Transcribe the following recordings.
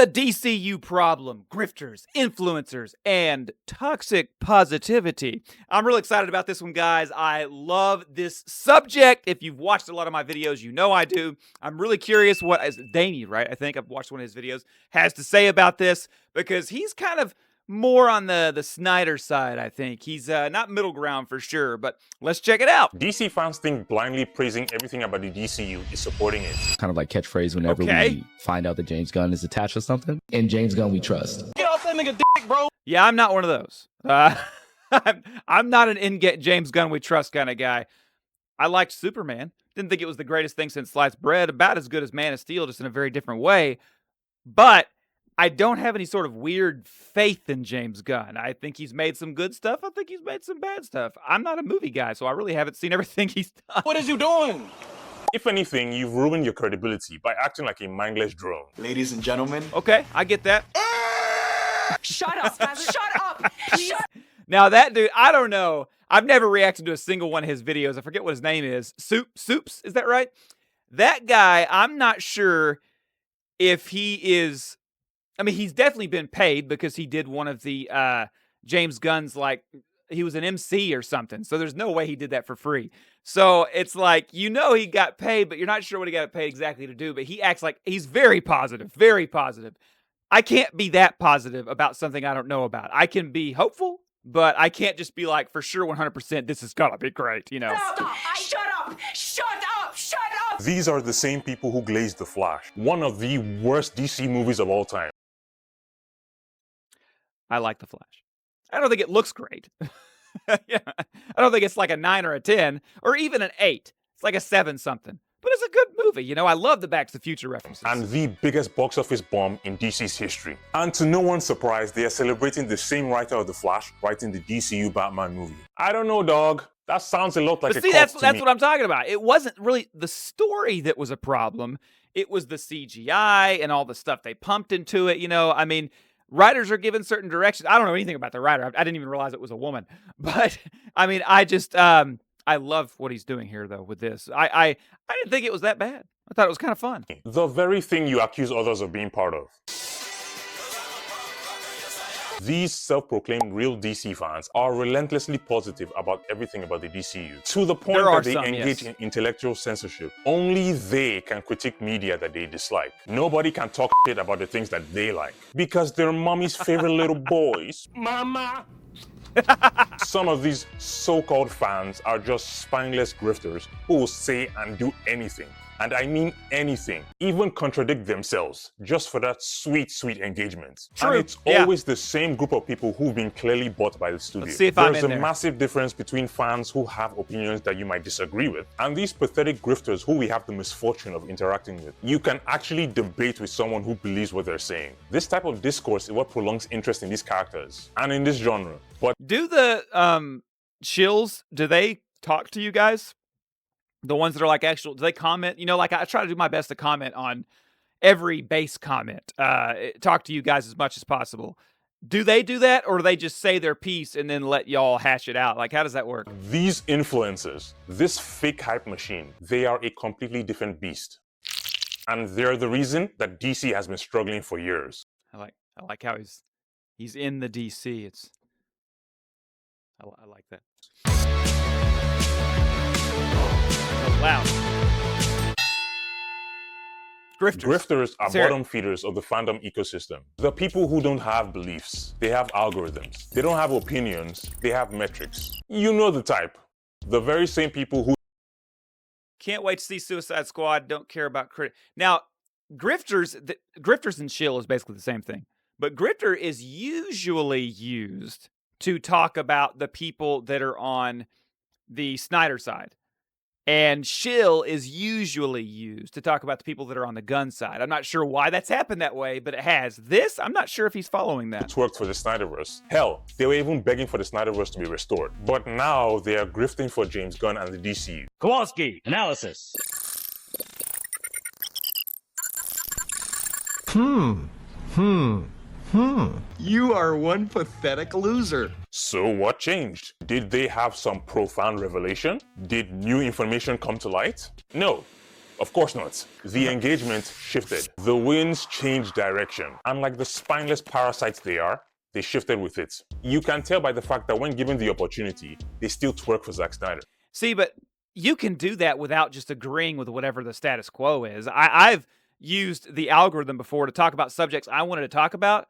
The DCU Problem, Grifters, Influencers, and Toxic Positivity. I'm really excited about this one, guys. I love this subject. If you've watched a lot of my videos, you know I do. I'm really curious what Dami, right? I think I've watched one of his videos, has to say about this, because he's kind of more on the Snyder side, I think. He's not middle ground for sure, but let's check it out. DC fans think blindly praising everything about the DCU is supporting it. Kind of like catchphrase whenever we find out that James Gunn is attached to something. In James Gunn, we trust. Get off that nigga dick, bro. Yeah, I'm not one of those. I'm not an in-get James Gunn we trust kind of guy. I liked Superman. Didn't think it was the greatest thing since sliced bread. About as good as Man of Steel, just in a very different way. But I don't have any sort of weird faith in James Gunn. I think he's made some good stuff. I think he's made some bad stuff. I'm not a movie guy, so I really haven't seen everything he's done. What is you doing? If anything, you've ruined your credibility by acting like a mindless drone. Ladies and gentlemen. Okay, I get that. Shut up, Skyler. Shut up. Shut. Now that dude, I don't know. I've never reacted to a single one of his videos. I forget what his name is. Soups, is that right? That guy, I'm not sure if he is... I mean, he's definitely been paid because he did one of the James Gunn's, like, he was an MC or something. So there's no way he did that for free. So it's like, you know he got paid, but you're not sure what he got paid exactly to do. But he acts like he's very positive, very positive. I can't be that positive about something I don't know about. I can be hopeful, but I can't just be like, for sure, 100%, this is gonna be great, you know? Stop. Shut up. Shut up. Shut up. These are the same people who glazed The Flash, one of the worst DC movies of all time. I like The Flash. I don't think it looks great. Yeah. I don't think it's like a 9 or a 10 or even an 8. It's like a 7 something. But it's a good movie. You know, I love the Back to the Future references. And the biggest box office bomb in DC's history. And to no one's surprise, they are celebrating the same writer of The Flash writing the DCU Batman movie. I don't know, dog. That sounds a lot like but a see, cult that's me. what I'm talking about. It wasn't really the story that was a problem. It was the CGI and all the stuff they pumped into it. You know, I mean... Writers are given certain directions. I don't know anything about the writer. I didn't even realize it was a woman. But, I mean, I just, I love what he's doing here, though, with this. I didn't think it was that bad. I thought it was kind of fun. The very thing you accuse others of being part of. These self-proclaimed real DC fans are relentlessly positive about everything about the DCU, to the point that they engage in intellectual censorship. Only they can critique media that they dislike. Nobody can talk shit about the things that they like, because they're mommy's favorite little boys. Mama! Some of these so-called fans are just spineless grifters who will say and do anything. And I mean anything, even contradict themselves, just for that sweet, sweet engagement. True. And it's always the same group of people who've been clearly bought by the studio. Let's see if There's I'm in a there. massive difference between fans who have opinions that you might disagree with, and these pathetic grifters who we have the misfortune of interacting with. You can actually debate with someone who believes what they're saying. This type of discourse is what prolongs interest in these characters, and in this genre. But do the Shills, do they talk to you guys? The ones that are like actual, do they comment? You know, like I try to do my best to comment on every base comment. Talk to you guys as much as possible. Do they do that, or do they just say their piece and then let y'all hash it out? Like, how does that work? these influencers, this fake hype machine, they are a completely different beast. And they're the reason that DC has been struggling for years. I like how he's in the DC. I like that. So loud. Grifters are Sarah. bottom feeders of the fandom ecosystem. The people who don't have beliefs, they have algorithms. They don't have opinions, they have metrics. You know the type. The very same people who Can't wait to see Suicide Squad. Don't care about credit. Now, Grifters and Shills is basically the same thing. But Grifter is usually used to talk about the people that are on the Snyder side. And Shill is usually used to talk about the people that are on the Gunn side. I'm not sure why that's happened that way, but it has. This, I'm not sure if he's following that. worked for the Snyderverse. Hell, they were even begging for the Snyderverse to be restored. But now they are grifting for James Gunn and the DCU. Kowalski, analysis. You are one pathetic loser. So what changed? Did they have some profound revelation? Did new information come to light? No. Of course not. The engagement shifted. The winds changed direction. And like the spineless parasites they are, they shifted with it. You can tell by the fact that when given the opportunity, they still twerk for Zack Snyder. See, but you can do that without just agreeing with whatever the status quo is. I've used the algorithm before to talk about subjects I wanted to talk about,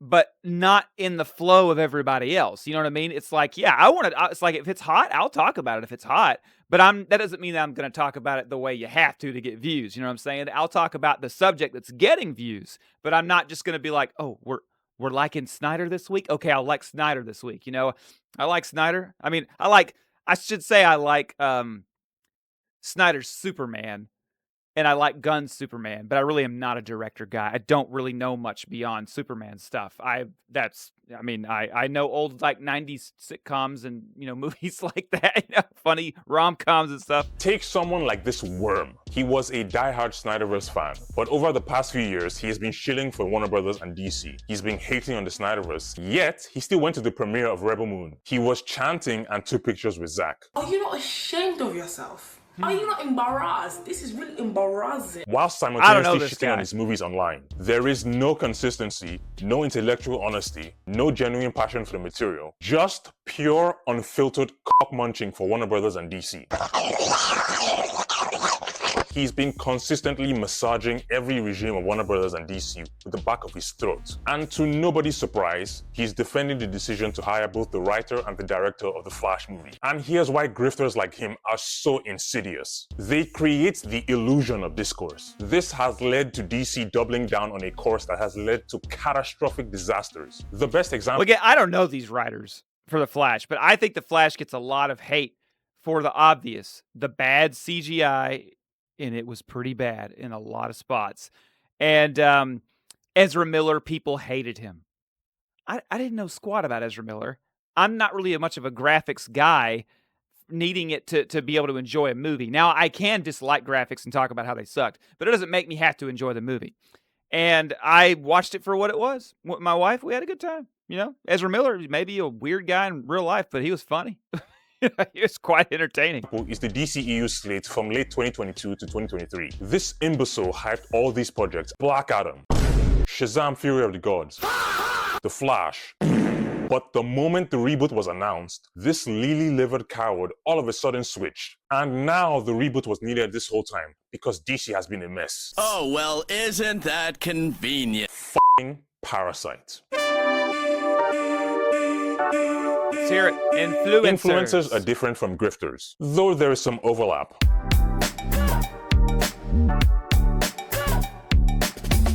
but not in the flow of everybody else. You know what I mean? It's like, yeah, it's like, if it's hot, I'll talk about it if it's hot, but that doesn't mean that I'm going to talk about it the way you have to get views. You know what I'm saying? I'll talk about the subject that's getting views, but I'm not just going to be like, oh, we're liking Snyder this week. Okay, I'll like Snyder this week. You know, I like Snyder. I mean, I like Snyder's Superman, and I like Gunn's Superman, but I really am not a director guy. I don't really know much beyond Superman stuff. I know old like 90s sitcoms and, you know, movies like that, you know, funny rom-coms and stuff. Take someone like this Worm. He was a diehard Snyderverse fan, but over the past few years, he has been shilling for Warner Brothers and DC. He's been hating on the Snyderverse, yet he still went to the premiere of Rebel Moon. He was chanting and took pictures with Zack. Are you not ashamed of yourself? Are you not embarrassed? This is really embarrassing. While simultaneously shitting on his movies online, there is no consistency, no intellectual honesty, no genuine passion for the material, just pure, unfiltered cock-munching for Warner Brothers and DC. He's been consistently massaging every regime of Warner Brothers and DC with the back of his throat. And to nobody's surprise, he's defending the decision to hire both the writer and the director of the Flash movie. And here's why grifters like him are so insidious. They create the illusion of discourse. This has led to DC doubling down on a course that has led to catastrophic disasters. The best example— Well, again, I don't know these writers for the Flash, but I think the Flash gets a lot of hate for the obvious, the bad CGI, and it was pretty bad in a lot of spots. And Ezra Miller, people hated him. I didn't know squat about Ezra Miller. I'm not really much of a graphics guy, needing it to be able to enjoy a movie. Now, I can dislike graphics and talk about how they sucked, but it doesn't make me have to enjoy the movie. And I watched it for what it was. With my wife, we had a good time. You know, Ezra Miller may be a weird guy in real life, but he was funny. It was quite entertaining. Is the DCEU slate from late 2022 to 2023. This imbecile hyped all these projects: Black Adam, Shazam Fury of the Gods, The Flash. But the moment the reboot was announced, this lily-livered coward all of a sudden switched. And now the reboot was needed this whole time because DC has been a mess. Oh, well, isn't that convenient? F***ing parasite. Let's hear it. Influencers are different from grifters, though there is some overlap.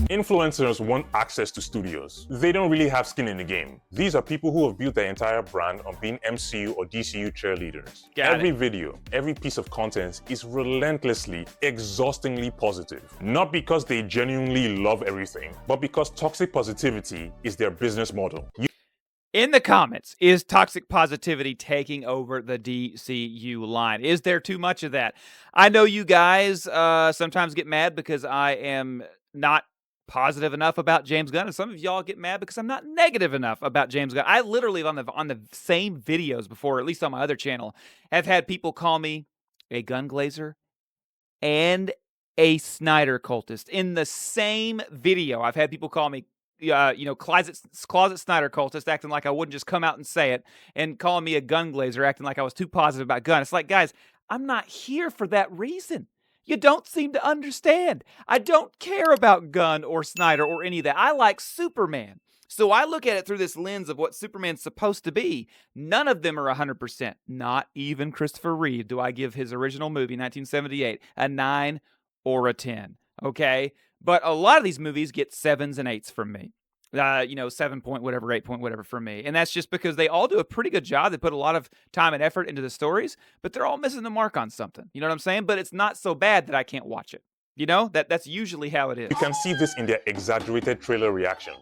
Influencers want access to studios. They don't really have skin in the game. These are people who have built their entire brand on being MCU or DCU cheerleaders. Every video, every piece of content is relentlessly, exhaustingly positive. Not because they genuinely love everything, but because toxic positivity is their business model. In the comments, is toxic positivity taking over the DCU line? Is there too much of that? I know you guys sometimes get mad because I am not positive enough about James Gunn, and some of y'all get mad because I'm not negative enough about James Gunn. I literally, on the same videos before, at least on my other channel, have had people call me a gun glazer and a Snyder cultist. In the same video, I've had people call me closet Snyder cultist, acting like I wouldn't just come out and say it, and calling me a gun glazer, acting like I was too positive about Gunn. It's like, guys, I'm not here for that reason. You don't seem to understand. I don't care about Gunn or Snyder or any of that. I like Superman. So I look at it through this lens of what Superman's supposed to be. None of them are 100%. Not even Christopher Reeve do I give his original movie, 1978, a 9 or a 10. Okay? But a lot of these movies get 7s and 8s from me. 7 point whatever, 8 point whatever from me. And that's just because they all do a pretty good job. They put a lot of time and effort into the stories, but they're all missing the mark on something. You know what I'm saying? But it's not so bad that I can't watch it. You know, that's usually how it is. You can see this in their exaggerated trailer reactions.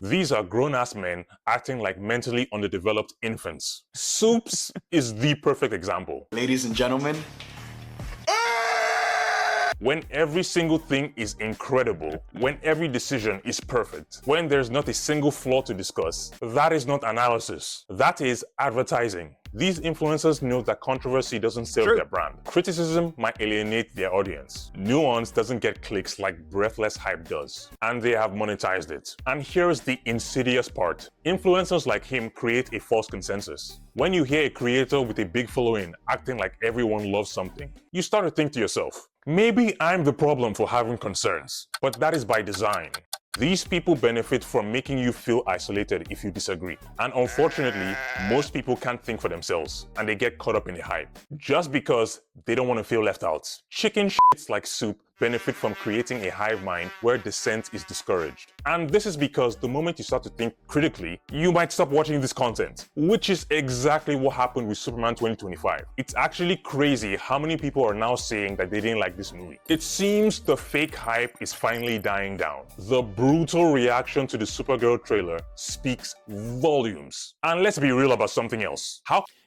These are grown-ass men acting like mentally underdeveloped infants. Soups is the perfect example. Ladies and gentlemen, when every single thing is incredible, when every decision is perfect, when there's not a single flaw to discuss, that is not analysis. That is advertising. These influencers know that controversy doesn't sell their brand. Criticism might alienate their audience. Nuance doesn't get clicks like breathless hype does. And they have monetized it. And here's the insidious part. Influencers like him create a false consensus. When you hear a creator with a big following acting like everyone loves something, you start to think to yourself, maybe I'm the problem for having concerns. But that is by design. These people benefit from making you feel isolated if you disagree. And unfortunately, most people can't think for themselves and they get caught up in the hype just because they don't want to feel left out. Chicken shits like Soup benefit from creating a hive mind where dissent is discouraged. And this is because the moment you start to think critically, you might stop watching this content, which is exactly what happened with Superman 2025. It's actually crazy how many people are now saying that they didn't like this movie. It seems the fake hype is finally dying down. The brutal reaction to the Supergirl trailer speaks volumes. And let's be real about something else.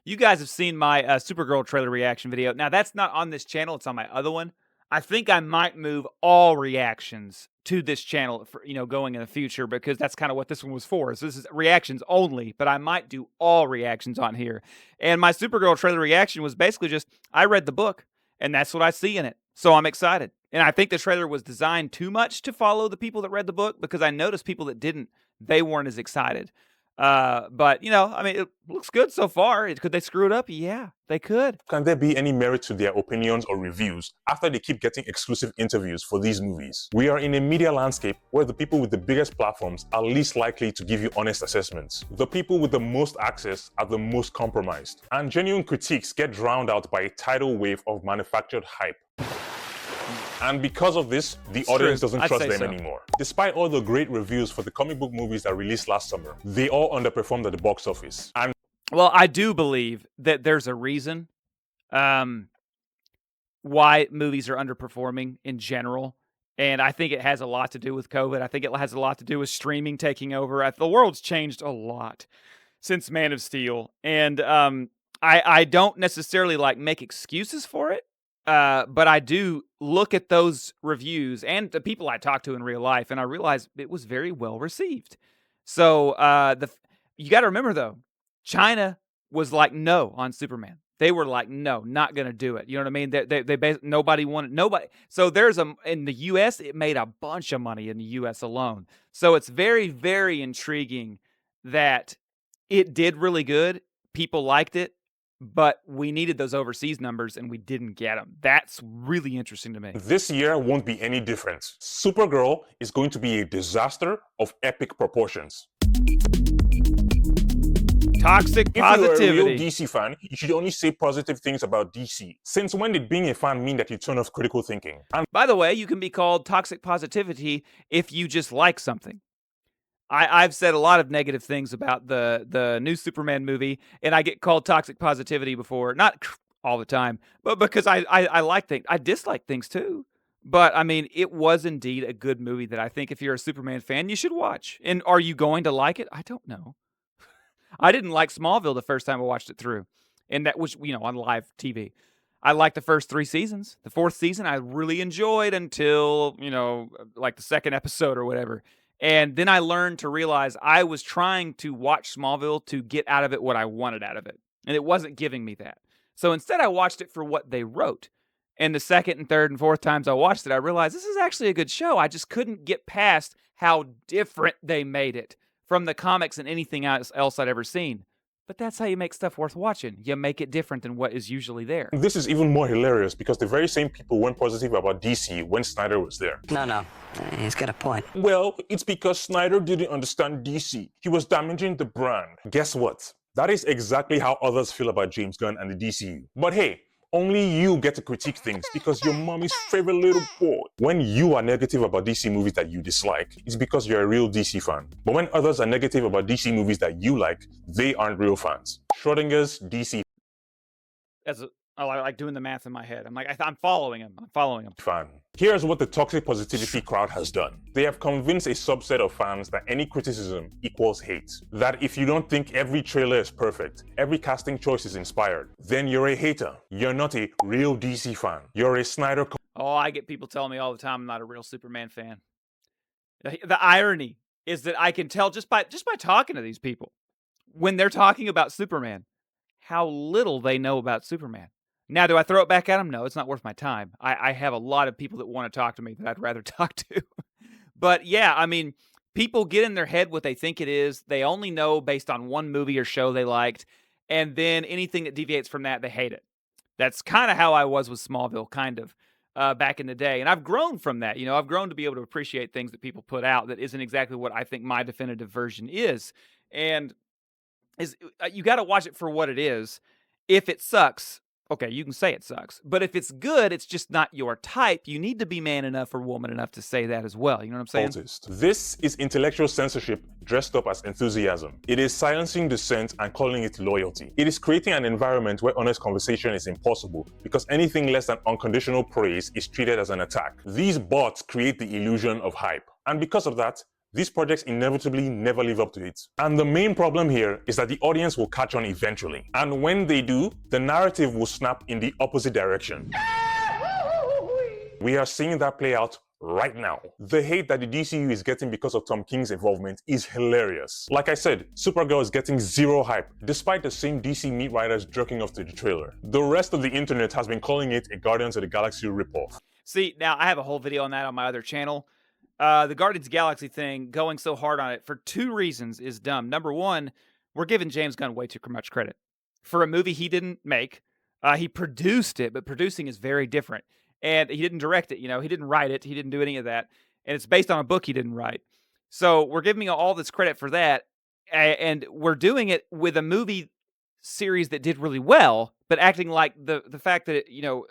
You guys have seen my Supergirl trailer reaction video. Now, that's not on this channel. It's on my other one. I think I might move all reactions to this channel for, going in the future, because that's kind of what this one was for. So this is reactions only, but I might do all reactions on here. And my Supergirl trailer reaction was basically just, I read the book, and that's what I see in it. So I'm excited. And I think the trailer was designed too much to follow the people that read the book, because I noticed people that didn't, they weren't as excited. But, it looks good so far. Could they screw it up? Yeah, they could. Can there be any merit to their opinions or reviews after they keep getting exclusive interviews for these movies? We are in a media landscape where the people with the biggest platforms are least likely to give you honest assessments. The people with the most access are the most compromised. And genuine critiques get drowned out by a tidal wave of manufactured hype. And because of this, the audience doesn't trust them anymore. Despite all the great reviews for the comic book movies that released last summer, they all underperformed at the box office. And well, I do believe that there's a reason why movies are underperforming in general. And I think it has a lot to do with COVID. I think it has a lot to do with streaming taking over. The world's changed a lot since Man of Steel. And I don't necessarily make excuses for it. But I do look at those reviews and the people I talk to in real life, and I realize it was very well received. So you got to remember, though, China was like no on Superman. They were like, no, not going to do it. You know what I mean? They nobody wanted, nobody. So in the U.S., it made a bunch of money in the U.S. alone. So it's very, very intriguing that it did really good. People liked it. But we needed those overseas numbers, and we didn't get them. That's really interesting to me. This year won't be any different. Supergirl is going to be a disaster of epic proportions. Toxic positivity. If you're a real DC fan, you should only say positive things about DC. Since when did being a fan mean that you turn off critical thinking? And by the way, you can be called toxic positivity if you just like something. I've said a lot of negative things about the new Superman movie, and I get called toxic positivity before. Not all the time, but because I like things. I dislike things too. But, it was indeed a good movie that I think if you're a Superman fan, you should watch. And are you going to like it? I don't know. I didn't like Smallville the first time I watched it through. And that was, on live TV. I liked the first 3 seasons. The 4th season I really enjoyed until, the second episode or whatever. And then I learned to realize I was trying to watch Smallville to get out of it what I wanted out of it. And it wasn't giving me that. So instead I watched it for what they wrote. And the second and third and fourth times I watched it, I realized this is actually a good show. I just couldn't get past how different they made it from the comics and anything else I'd ever seen. But that's how you make stuff worth watching. You make it different than what is usually there. This is even more hilarious because the very same people went positive about DC when Snyder was there. No. He's got a point. Well, it's because Snyder didn't understand DC. He was damaging the brand. Guess what? That is exactly how others feel about James Gunn and the DCU. But hey, only you get to critique things because you're mommy's favorite little boy. When you are negative about DC movies that you dislike, it's because you're a real DC fan. But when others are negative about DC movies that you like, they aren't real fans. Schrodinger's DC I like doing the math in my head. I'm following him. Fan. Here's what the toxic positivity crowd has done. They have convinced a subset of fans that any criticism equals hate. That if you don't think every trailer is perfect, every casting choice is inspired, then you're a hater. You're not a real DC fan. You're a Snyder Oh, I get people telling me all the time I'm not a real Superman fan. The irony is that I can tell just by talking to these people when they're talking about Superman how little they know about Superman. Now, do I throw it back at them? No, it's not worth my time. I have a lot of people that want to talk to me that I'd rather talk to. But yeah, I mean, people get in their head what they think it is. They only know based on one movie or show they liked. And then anything that deviates from that, they hate it. That's kind of how I was with Smallville, kind of, back in the day. And I've grown from that. You know, I've grown to be able to appreciate things that people put out that isn't exactly what I think my definitive version is. And you got to watch it for what it is. If it sucks, okay, you can say it sucks. But if it's good, it's just not your type. You need to be man enough or woman enough to say that as well. You know what I'm saying? This is intellectual censorship dressed up as enthusiasm. It is silencing dissent and calling it loyalty. It is creating an environment where honest conversation is impossible because anything less than unconditional praise is treated as an attack. These bots create the illusion of hype. And because of that, these projects inevitably never live up to it. And the main problem here is that the audience will catch on eventually. And when they do, the narrative will snap in the opposite direction. We are seeing that play out right now. The hate that the DCU is getting because of Tom King's involvement is hilarious. Like I said, Supergirl is getting zero hype, despite the same DC meat writers jerking off to the trailer. The rest of the internet has been calling it a Guardians of the Galaxy ripoff. See, now I have a whole video on that on my other channel. The Guardians of the Galaxy thing, going so hard on it for two reasons is dumb. Number one, we're giving James Gunn way too much credit. For a movie he didn't make, he produced it, but producing is very different. And he didn't direct it, you know, he didn't write it, he didn't do any of that. And it's based on a book he didn't write. So we're giving all this credit for that. And we're doing it with a movie series that did really well, but acting like the fact that, you know,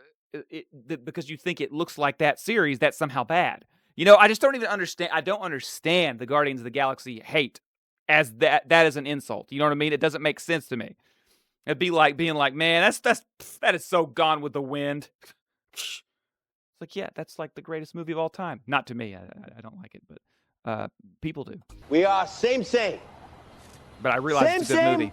because you think it looks like that series, that's somehow bad. You know, I just don't even understand. I don't understand the Guardians of the Galaxy hate as that is an insult. You know what I mean? It doesn't make sense to me. It'd be like being like, man, that is so Gone with the Wind. It's like, yeah, that's like the greatest movie of all time. Not to me. I don't like it, but people do. We are same. But I realize it's a good movie.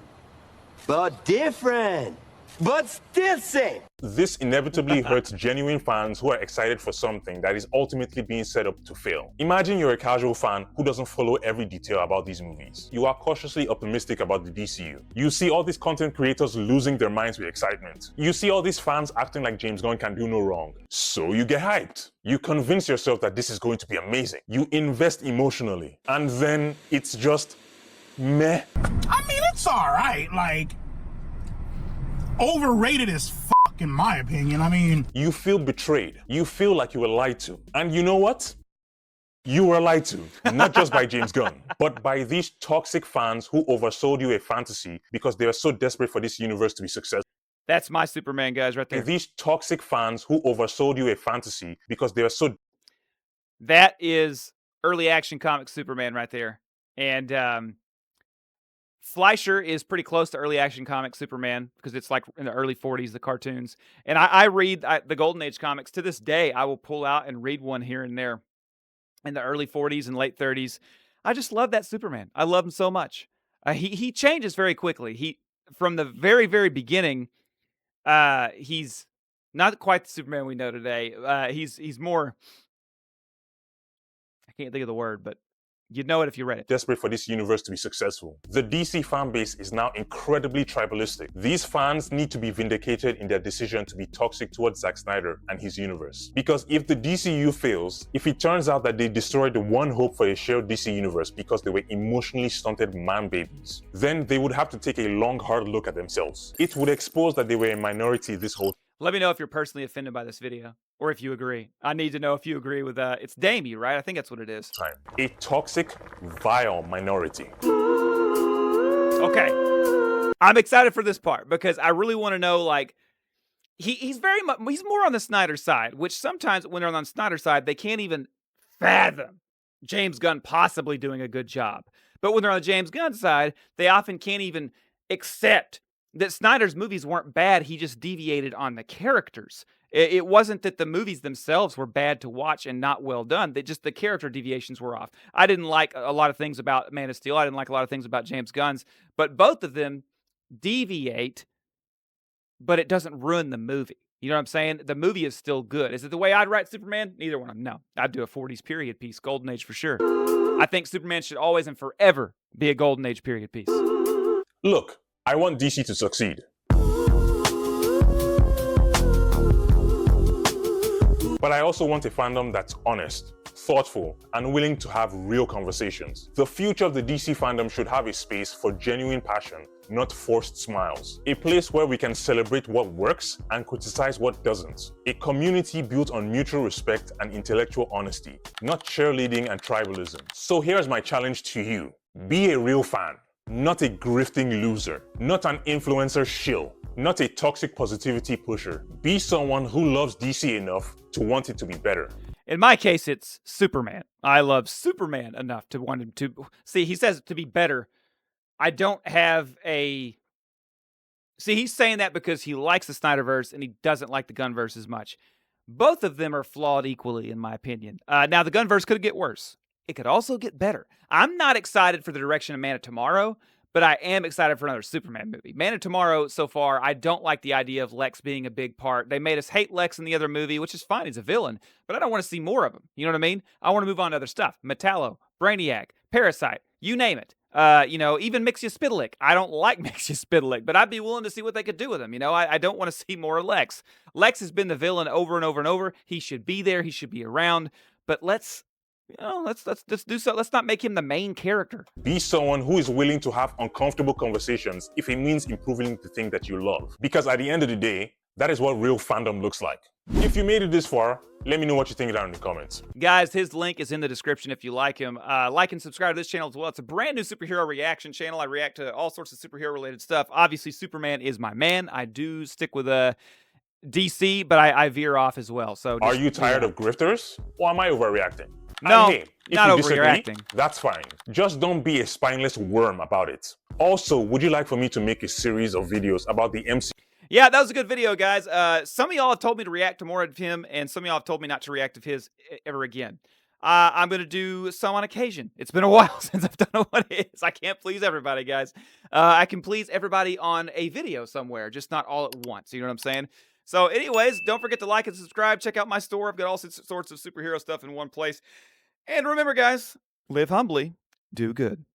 But different. But still same. This inevitably hurts genuine fans who are excited for something that is ultimately being set up to fail. Imagine you're a casual fan who doesn't follow every detail about these movies. You are cautiously optimistic about the DCU. You see all these content creators losing their minds with excitement. You see all these fans acting like James Gunn can do no wrong. So you get hyped. You convince yourself that this is going to be amazing. You invest emotionally. And then it's just meh. I mean, it's alright, like, overrated as fuck in my opinion. I mean, you feel betrayed. You feel like you were lied to. And you know what? You were lied to, not just by James Gunn, but by these toxic fans who oversold you a fantasy because they were so desperate for this universe to be successful. That's my Superman, guys, right there. These toxic fans who oversold you a fantasy because they were so... That is early action comic Superman right there. And Fleischer is pretty close to early action comic Superman because it's like in the early 40s, the cartoons. And I read the Golden Age comics. To this day, I will pull out and read one here and there in the early 40s and late 30s. I just love that Superman. I love him so much. He changes very quickly. From the very, very beginning, he's not quite the Superman we know today. He's more, I can't think of the word, but you'd know it if you read it. Desperate for this universe to be successful. The DC fan base is now incredibly tribalistic. These fans need to be vindicated in their decision to be toxic towards Zack Snyder and his universe. Because if the DCU fails, if it turns out that they destroyed the one hope for a shared DC universe because they were emotionally stunted man babies, then they would have to take a long, hard look at themselves. It would expose that they were a minority this whole time. Let me know if you're personally offended by this video, or if you agree. I need to know if you agree with, it's Dami, right? I think that's what it is. A toxic, vile minority. Okay. I'm excited for this part, because I really want to know, like, he's more on the Snyder side, which sometimes when they're on Snyder's side, they can't even fathom James Gunn possibly doing a good job. But when they're on the James Gunn side, they often can't even accept that Snyder's movies weren't bad, he just deviated on the characters. It wasn't that the movies themselves were bad to watch and not well done. The character deviations were off. I didn't like a lot of things about Man of Steel. I didn't like a lot of things about James Gunn's. But both of them deviate, but it doesn't ruin the movie. You know what I'm saying? The movie is still good. Is it the way I'd write Superman? Neither one of them. No. I'd do a 40s period piece, golden age for sure. I think Superman should always and forever be a golden age period piece. Look, I want DC to succeed. But I also want a fandom that's honest, thoughtful, and willing to have real conversations. The future of the DC fandom should have a space for genuine passion, not forced smiles. A place where we can celebrate what works and criticize what doesn't. A community built on mutual respect and intellectual honesty, not cheerleading and tribalism. So here's my challenge to you. Be a real fan, not a grifting loser, not an influencer shill, not a toxic positivity pusher. Be someone who loves DC enough to want it to be better. In my case, it's Superman. I love Superman enough to want him to... See, he says to be better. I don't have a... See, he's saying that because he likes the Snyderverse and he doesn't like the Gunverse as much. Both of them are flawed equally, in my opinion. Now, the Gunverse could get worse. It could also get better. I'm not excited for the direction of Man of Tomorrow, but I am excited for another Superman movie. Man of Tomorrow, so far, I don't like the idea of Lex being a big part. They made us hate Lex in the other movie, which is fine. He's a villain, but I don't want to see more of him. You know what I mean? I want to move on to other stuff. Metallo, Brainiac, Parasite, you name it. Even Mixia-Spitalik. I don't like Mixia-Spitalik, but I'd be willing to see what they could do with him. I don't want to see more of Lex. Lex has been the villain over and over and over. He should be there. He should be around. But let's do so. Let's not make him the main character. Be someone who is willing to have uncomfortable conversations if it means improving the thing that you love. Because at the end of the day, that is what real fandom looks like. If you made it this far, let me know what you think down in the comments. Guys, his link is in the description if you like him. Like and subscribe to this channel as well. It's a brand new superhero reaction channel. I react to all sorts of superhero related stuff. Obviously, Superman is my man. I do stick with DC, but I veer off as well. So are you tired of grifters? Or am I overreacting? No, and hey, if not you disagree, overreacting. That's fine. Just don't be a spineless worm about it. Also, would you like for me to make a series of videos about the MC? Yeah, that was a good video, guys. Some of y'all have told me to react to more of him, and some of y'all have told me not to react to his ever again. I'm going to do some on occasion. It's been a while since I've done what it is. I can't please everybody, guys. I can please everybody on a video somewhere, just not all at once. You know what I'm saying? So anyways, don't forget to like and subscribe. Check out my store. I've got all sorts of superhero stuff in one place. And remember, guys, live humbly, do good.